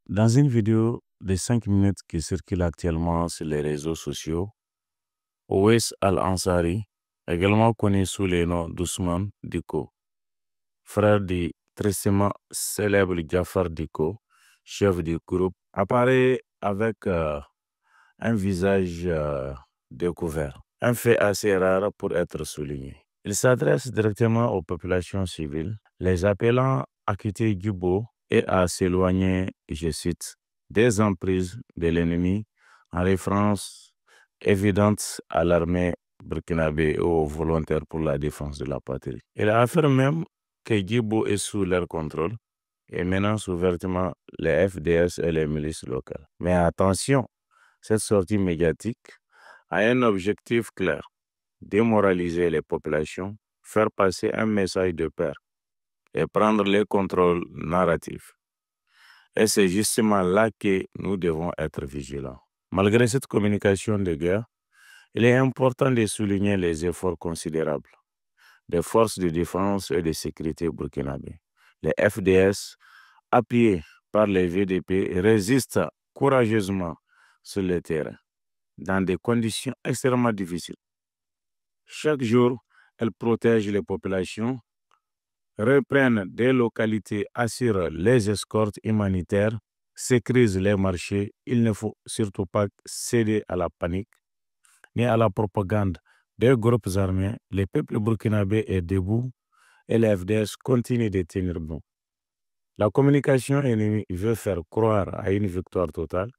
Dans une vidéo de 5 minutes qui circule actuellement sur les réseaux sociaux, Owais Al-Ansari, également connu sous le nom d'Ousmane Diko, frère du tristement célèbre Jafar Diko, chef du groupe, apparaît avec un visage découvert, un fait assez rare pour être souligné. Il s'adresse directement aux populations civiles, les appelant à quitter Djibo et à s'éloigner, je cite, des emprises de l'ennemi, en référence évidente à l'armée burkinabé et aux volontaires pour la défense de la patrie. Il affirme même que Djibo est sous leur contrôle et menace ouvertement les FDS et les milices locales. Mais attention, cette sortie médiatique a un objectif clair: démoraliser les populations, faire passer un message de paix et prendre le contrôle narratif. Et c'est justement là que nous devons être vigilants. Malgré cette communication de guerre, il est important de souligner les efforts considérables des forces de défense et de sécurité burkinabé. Les FDS, appuyés par les VDP, résistent courageusement sur le terrain, dans des conditions extrêmement difficiles. Chaque jour, elles protègent les populations, reprennent des localités, assurent les escortes humanitaires, sécurisent les marchés. Il ne faut surtout pas céder à la panique ni à la propagande des groupes armés. Le peuple burkinabé est debout et les FDS continuent de tenir bon. La communication ennemie veut faire croire à une victoire totale,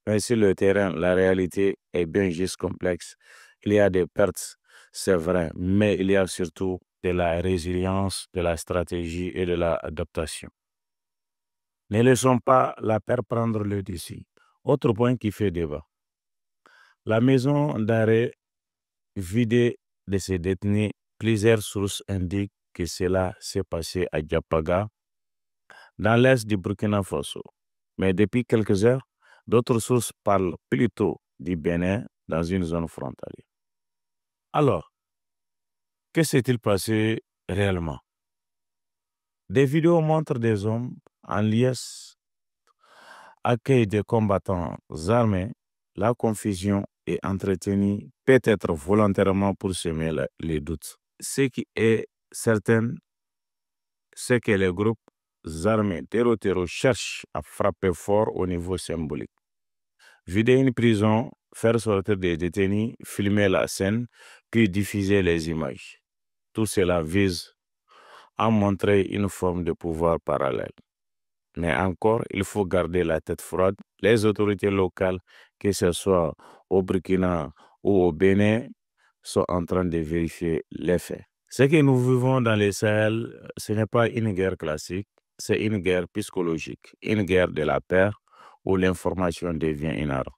mais sur le terrain, la réalité est bien juste complexe. Il y a des pertes, c'est vrai, mais il y a surtout de la résilience, de la stratégie et de l'adaptation. Ne laissons pas la peur prendre le dessus. Autre point qui fait débat. La maison d'arrêt vidée de ses détenus, plusieurs sources indiquent que cela s'est passé à Diapaga, dans l'est du Burkina Faso. Mais depuis quelques heures, d'autres sources parlent plutôt du Bénin, dans une zone frontalière. Alors, que s'est-il passé réellement? Des vidéos montrent des hommes en liesse accueillent des combattants armés. La confusion est entretenue peut-être volontairement pour semer les doutes. Ce qui est certain, c'est que les groupes armés terreau cherchent à frapper fort au niveau symbolique. Vider une prison, faire sortir des détenus, filmer la scène, puis diffuser les images. Tout cela vise à montrer une forme de pouvoir parallèle. Mais encore, il faut garder la tête froide. Les autorités locales, que ce soit au Burkina ou au Bénin, sont en train de vérifier les faits. Ce que nous vivons dans les Sahel, ce n'est pas une guerre classique, c'est une guerre psychologique, une guerre de la peur où l'information devient une arme.